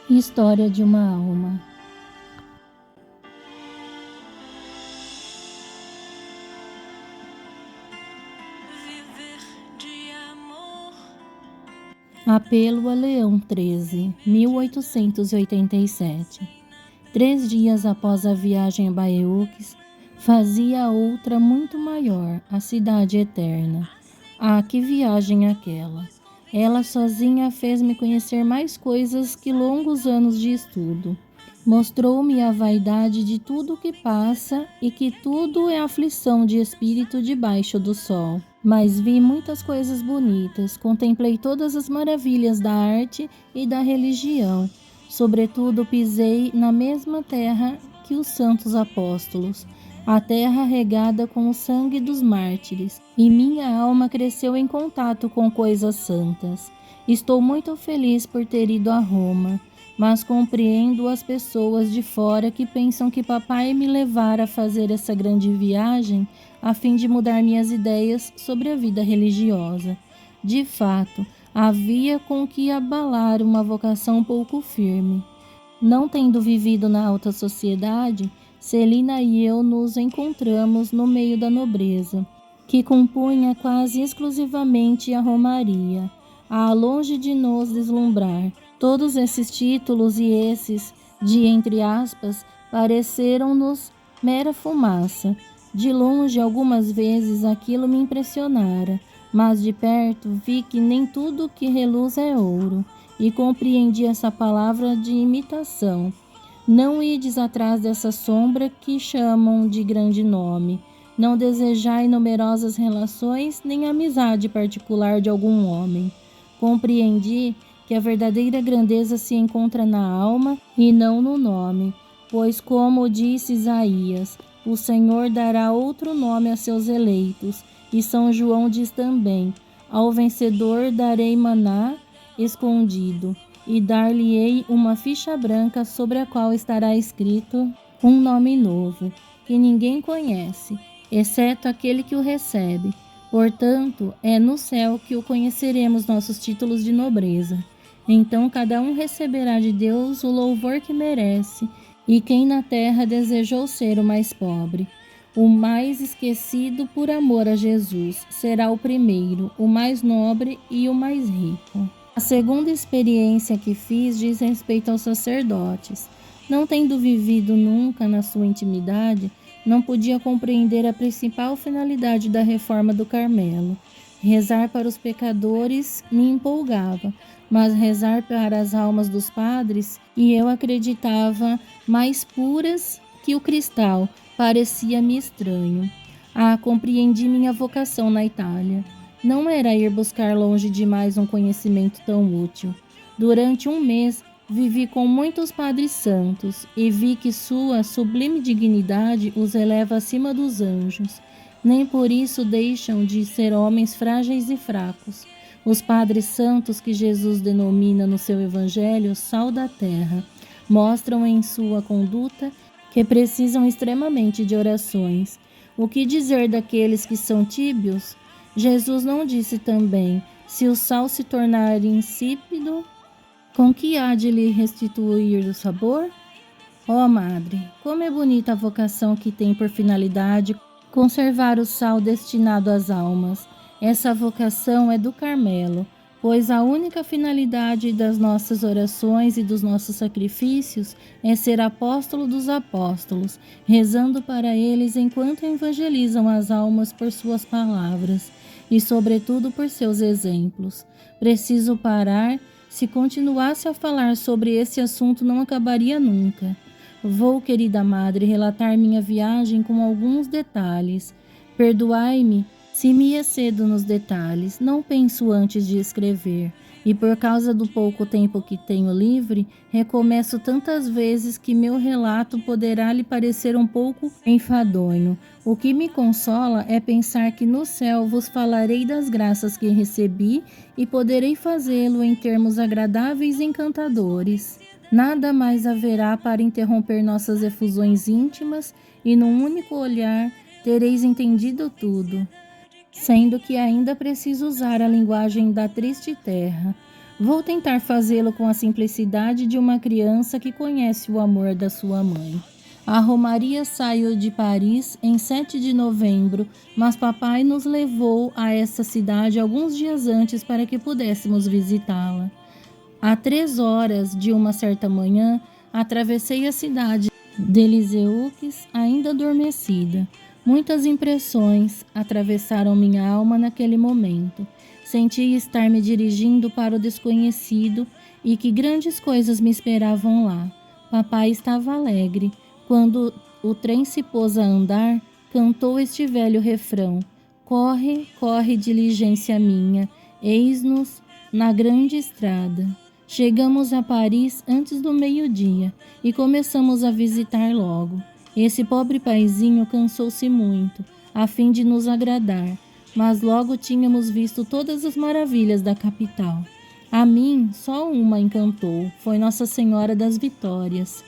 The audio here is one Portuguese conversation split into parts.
História de uma alma. Apelo a Leão XIII, 1887. 3 dias após a viagem a Baiuques, fazia outra muito maior, a cidade eterna. Ah, que viagem aquela! Ela sozinha fez-me conhecer mais coisas que longos anos de estudo. Mostrou-me a vaidade de tudo o que passa e que tudo é aflição de espírito debaixo do sol. Mas vi muitas coisas bonitas, contemplei todas as maravilhas da arte e da religião. Sobretudo pisei na mesma terra que os santos apóstolos, a terra regada com o sangue dos mártires, e minha alma cresceu em contato com coisas santas. Estou muito feliz por ter ido a Roma, mas compreendo as pessoas de fora que pensam que papai me levara a fazer essa grande viagem a fim de mudar minhas ideias sobre a vida religiosa. De fato, havia com que abalar uma vocação pouco firme. Não tendo vivido na alta sociedade, Celina e eu nos encontramos no meio da nobreza, que compunha quase exclusivamente a romaria. Longe de nos deslumbrar, todos esses títulos e esses, de entre aspas, pareceram-nos mera fumaça. De longe, algumas vezes, aquilo me impressionara, mas de perto vi que nem tudo que reluz é ouro, e compreendi essa palavra de imitação. Não ides atrás dessa sombra que chamam de grande nome. Não desejai numerosas relações, nem amizade particular de algum homem. Compreendi que a verdadeira grandeza se encontra na alma e não no nome, pois, como disse Isaías, o Senhor dará outro nome a seus eleitos, e São João diz também: ao vencedor darei maná escondido, e dar-lhe-ei uma ficha branca sobre a qual estará escrito um nome novo, que ninguém conhece, exceto aquele que o recebe. Portanto, é no céu que o conheceremos nossos títulos de nobreza. Então cada um receberá de Deus o louvor que merece, e quem na terra desejou ser o mais pobre, o mais esquecido por amor a Jesus, será o primeiro, o mais nobre e o mais rico. A segunda experiência que fiz diz respeito aos sacerdotes. Não tendo vivido nunca na sua intimidade, não podia compreender a principal finalidade da reforma do Carmelo. Rezar para os pecadores me empolgava, mas rezar para as almas dos padres, e eu acreditava mais puras que o cristal, parecia-me estranho. Compreendi minha vocação na Itália. Não era ir buscar longe demais um conhecimento tão útil. Durante um mês, vivi com muitos padres santos e vi que sua sublime dignidade os eleva acima dos anjos. Nem por isso deixam de ser homens frágeis e fracos. Os padres santos que Jesus denomina no seu evangelho sal da terra, mostram em sua conduta que precisam extremamente de orações. O que dizer daqueles que são tíbios? Jesus não disse também: se o sal se tornar insípido, com que há de lhe restituir o sabor? Madre, como é bonita a vocação que tem por finalidade conservar o sal destinado às almas. Essa vocação é do Carmelo, pois a única finalidade das nossas orações e dos nossos sacrifícios é ser apóstolo dos apóstolos, rezando para eles enquanto evangelizam as almas por suas palavras e, sobretudo, por seus exemplos. Preciso parar. Se continuasse a falar sobre esse assunto, não acabaria nunca. Vou, querida madre, relatar minha viagem com alguns detalhes. Perdoai-me se me excedo nos detalhes. Não penso antes de escrever, e por causa do pouco tempo que tenho livre, recomeço tantas vezes que meu relato poderá lhe parecer um pouco enfadonho. O que me consola é pensar que no céu vos falarei das graças que recebi e poderei fazê-lo em termos agradáveis e encantadores. Nada mais haverá para interromper nossas efusões íntimas, e num único olhar tereis entendido tudo, sendo que ainda preciso usar a linguagem da triste terra. Vou tentar fazê-lo com a simplicidade de uma criança que conhece o amor da sua mãe. A Romaria saiu de Paris em 7 de novembro, mas papai nos levou a essa cidade alguns dias antes para que pudéssemos visitá-la. Às 3 horas de uma certa manhã, atravessei a cidade de Lisieux, ainda adormecida. Muitas impressões atravessaram minha alma naquele momento. Senti estar me dirigindo para o desconhecido e que grandes coisas me esperavam lá. Papai estava alegre. Quando o trem se pôs a andar, cantou este velho refrão: corre, corre, diligência minha, eis-nos na grande estrada. Chegamos a Paris antes do meio-dia e começamos a visitar logo. Esse pobre paizinho cansou-se muito, a fim de nos agradar, mas logo tínhamos visto todas as maravilhas da capital. A mim, só uma encantou, foi Nossa Senhora das Vitórias.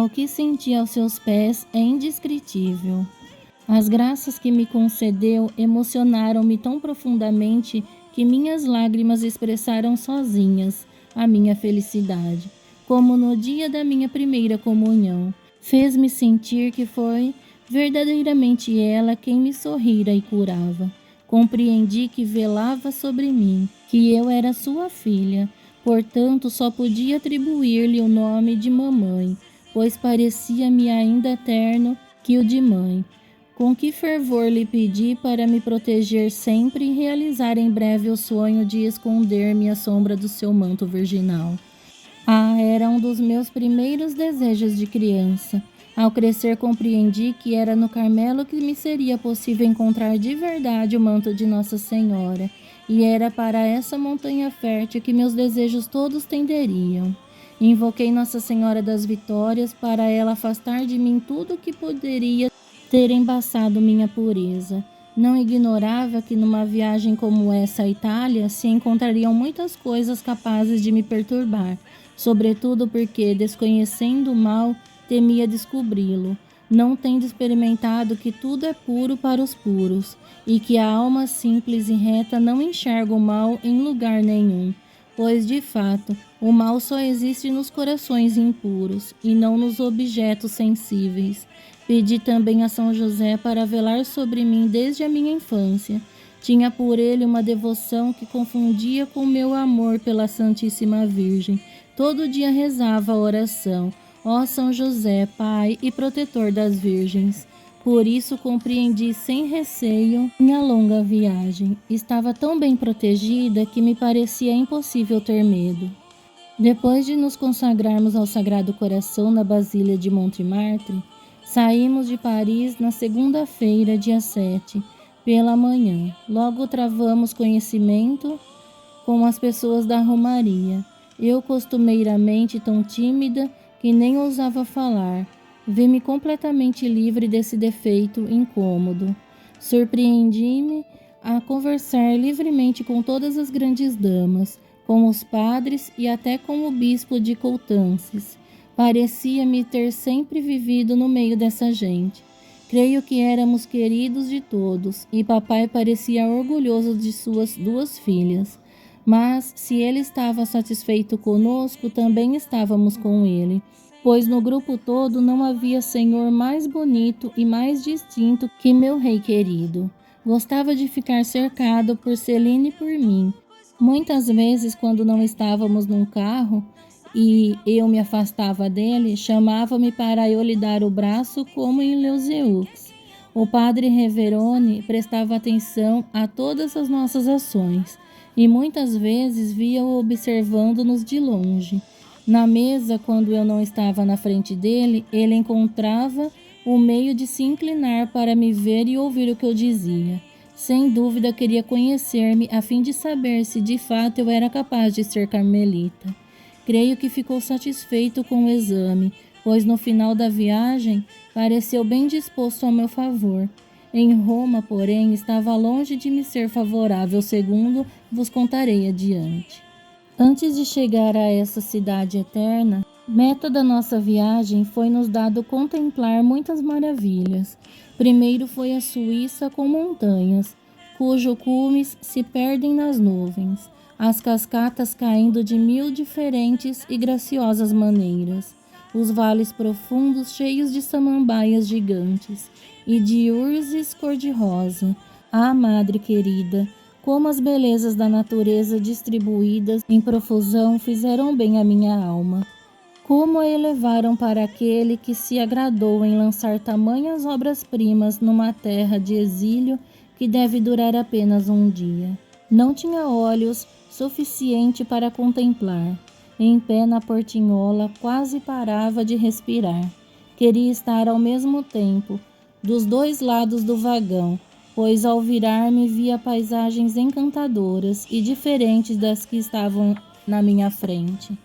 O que senti aos seus pés é indescritível. As graças que me concedeu emocionaram-me tão profundamente que minhas lágrimas expressaram sozinhas a minha felicidade, como no dia da minha primeira comunhão. Fez-me sentir que foi verdadeiramente ela quem me sorrira e curava. Compreendi que velava sobre mim, que eu era sua filha, portanto só podia atribuir-lhe o nome de mamãe, pois parecia-me ainda terno que o de mãe. Com que fervor lhe pedi para me proteger sempre e realizar em breve o sonho de esconder-me à sombra do seu manto virginal. Era um dos meus primeiros desejos de criança. Ao crescer compreendi que era no Carmelo que me seria possível encontrar de verdade o manto de Nossa Senhora, e era para essa montanha fértil que meus desejos todos tenderiam. Invoquei Nossa Senhora das Vitórias para ela afastar de mim tudo que poderia ter embaçado minha pureza. Não ignorava que numa viagem como essa à Itália se encontrariam muitas coisas capazes de me perturbar, sobretudo porque, desconhecendo o mal, temia descobri-lo, não tendo experimentado que tudo é puro para os puros, e que a alma simples e reta não enxerga o mal em lugar nenhum, pois, de fato, o mal só existe nos corações impuros, e não nos objetos sensíveis. Pedi também a São José para velar sobre mim desde a minha infância. Tinha por ele uma devoção que confundia com meu amor pela Santíssima Virgem. Todo dia rezava a oração: ó São José, Pai e protetor das virgens. Por isso compreendi sem receio minha longa viagem. Estava tão bem protegida que me parecia impossível ter medo. Depois de nos consagrarmos ao Sagrado Coração na Basílica de Montmartre, saímos de Paris na segunda-feira, dia 7, pela manhã. Logo travamos conhecimento com as pessoas da Romaria. Eu, costumeiramente tão tímida que nem ousava falar, vi-me completamente livre desse defeito incômodo. Surpreendi-me a conversar livremente com todas as grandes damas, com os padres e até com o bispo de Coutances. Parecia-me ter sempre vivido no meio dessa gente. Creio que éramos queridos de todos, e papai parecia orgulhoso de suas 2 filhas. Mas, se ele estava satisfeito conosco, também estávamos com ele, pois no grupo todo não havia senhor mais bonito e mais distinto que meu rei querido. Gostava de ficar cercado por Celine e por mim. Muitas vezes, quando não estávamos num carro e eu me afastava dele, chamava-me para eu lhe dar o braço como em Lisieux. O padre Reverone prestava atenção a todas as nossas ações e muitas vezes via-o observando-nos de longe. Na mesa, quando eu não estava na frente dele, ele encontrava o meio de se inclinar para me ver e ouvir o que eu dizia. Sem dúvida queria conhecer-me a fim de saber se de fato eu era capaz de ser carmelita. Creio que ficou satisfeito com o exame, pois no final da viagem pareceu bem disposto ao meu favor. Em Roma, porém, estava longe de me ser favorável, segundo vos contarei adiante. Antes de chegar a essa cidade eterna, meta da nossa viagem, foi-nos dado contemplar muitas maravilhas. Primeiro foi a Suíça com montanhas, cujos cumes se perdem nas nuvens. as cascatas caindo de 1000 diferentes e graciosas maneiras, os vales profundos cheios de samambaias gigantes e de urzes cor-de-rosa. Ah, Madre querida, como as belezas da natureza distribuídas em profusão fizeram bem à minha alma. Como a elevaram para aquele que se agradou em lançar tamanhas obras-primas numa terra de exílio que deve durar apenas um dia. Não tinha olhos suficiente para contemplar. Em pé na portinhola, quase parava de respirar. Queria estar ao mesmo tempo dos dois lados do vagão, pois ao virar-me via paisagens encantadoras e diferentes das que estavam na minha frente.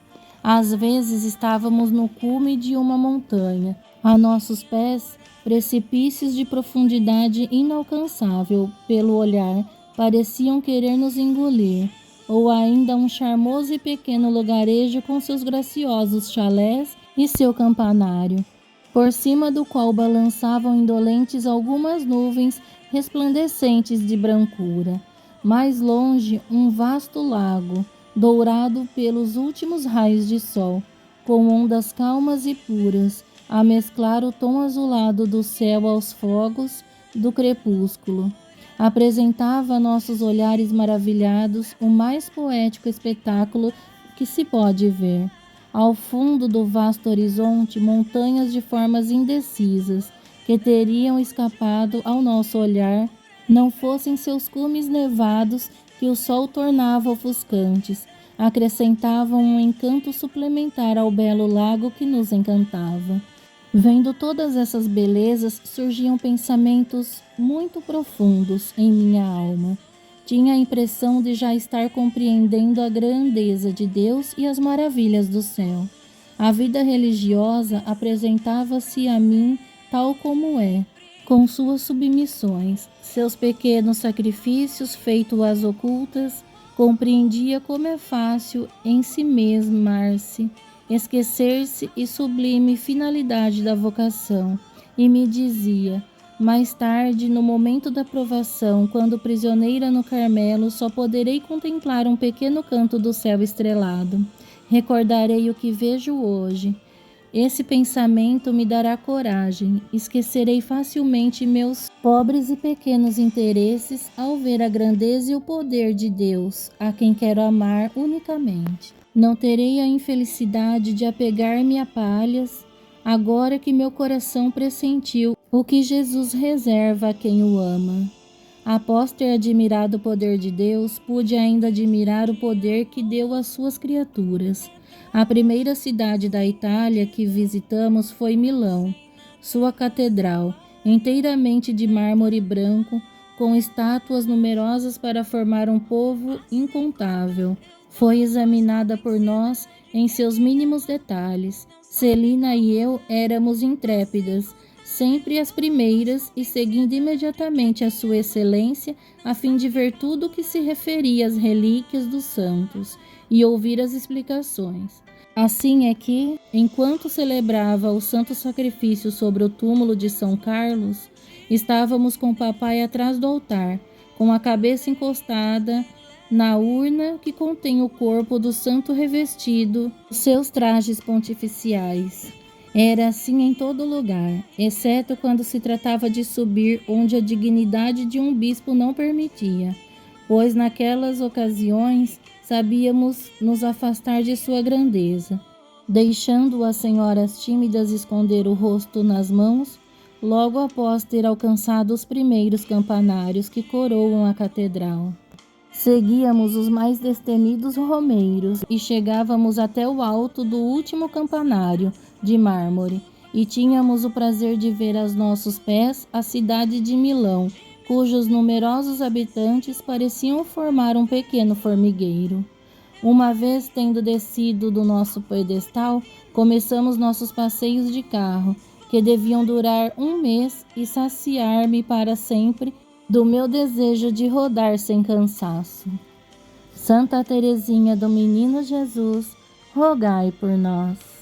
Às vezes estávamos no cume de uma montanha, a nossos pés precipícios de profundidade inalcançável pelo olhar pareciam querer nos engolir, ou ainda um charmoso e pequeno lugarejo com seus graciosos chalés e seu campanário, por cima do qual balançavam indolentes algumas nuvens resplandecentes de brancura. Mais longe, um vasto lago, dourado pelos últimos raios de sol, com ondas calmas e puras, a mesclar o tom azulado do céu aos fogos do crepúsculo. Apresentava a nossos olhares maravilhados o mais poético espetáculo que se pode ver. Ao fundo do vasto horizonte, montanhas de formas indecisas, que teriam escapado ao nosso olhar, não fossem seus cumes nevados que o sol tornava ofuscantes, acrescentavam um encanto suplementar ao belo lago que nos encantava. Vendo todas essas belezas, surgiam pensamentos muito profundos em minha alma. Tinha a impressão de já estar compreendendo a grandeza de Deus e as maravilhas do céu. A vida religiosa apresentava-se a mim tal como é, com suas submissões, seus pequenos sacrifícios feitos às ocultas. Compreendia como é fácil em si mesmar-se, esquecer-se e sublime finalidade da vocação, e me dizia: mais tarde, no momento da provação, quando prisioneira no Carmelo, só poderei contemplar um pequeno canto do céu estrelado. Recordarei o que vejo hoje. Esse pensamento me dará coragem. Esquecerei facilmente meus pobres e pequenos interesses ao ver a grandeza e o poder de Deus, a quem quero amar unicamente. Não terei a infelicidade de apegar-me a palhas, agora que meu coração pressentiu o que Jesus reserva a quem o ama. Após ter admirado o poder de Deus, pude ainda admirar o poder que deu às suas criaturas. A primeira cidade da Itália que visitamos foi Milão. Sua catedral, inteiramente de mármore branco, com estátuas numerosas para formar um povo incontável, foi examinada por nós em seus mínimos detalhes. Celina e eu éramos intrépidas, sempre as primeiras e seguindo imediatamente a sua excelência, a fim de ver tudo o que se referia às relíquias dos santos e ouvir as explicações. Assim é que, enquanto celebrava o santo sacrifício sobre o túmulo de São Carlos, estávamos com o papai atrás do altar, com a cabeça encostada na urna que contém o corpo do santo revestido dos seus trajes pontificiais. Era assim em todo lugar, exceto quando se tratava de subir onde a dignidade de um bispo não permitia, pois naquelas ocasiões sabíamos nos afastar de sua grandeza. Deixando as senhoras tímidas esconder o rosto nas mãos, logo após ter alcançado os primeiros campanários que coroam a catedral. Seguíamos os mais destemidos romeiros e chegávamos até o alto do último campanário de mármore, e tínhamos o prazer de ver aos nossos pés a cidade de Milão, cujos numerosos habitantes pareciam formar um pequeno formigueiro. Uma vez tendo descido do nosso pedestal, começamos nossos passeios de carro, que deviam durar um mês e saciar-me para sempre do meu desejo de rodar sem cansaço. Santa Teresinha do Menino Jesus, rogai por nós.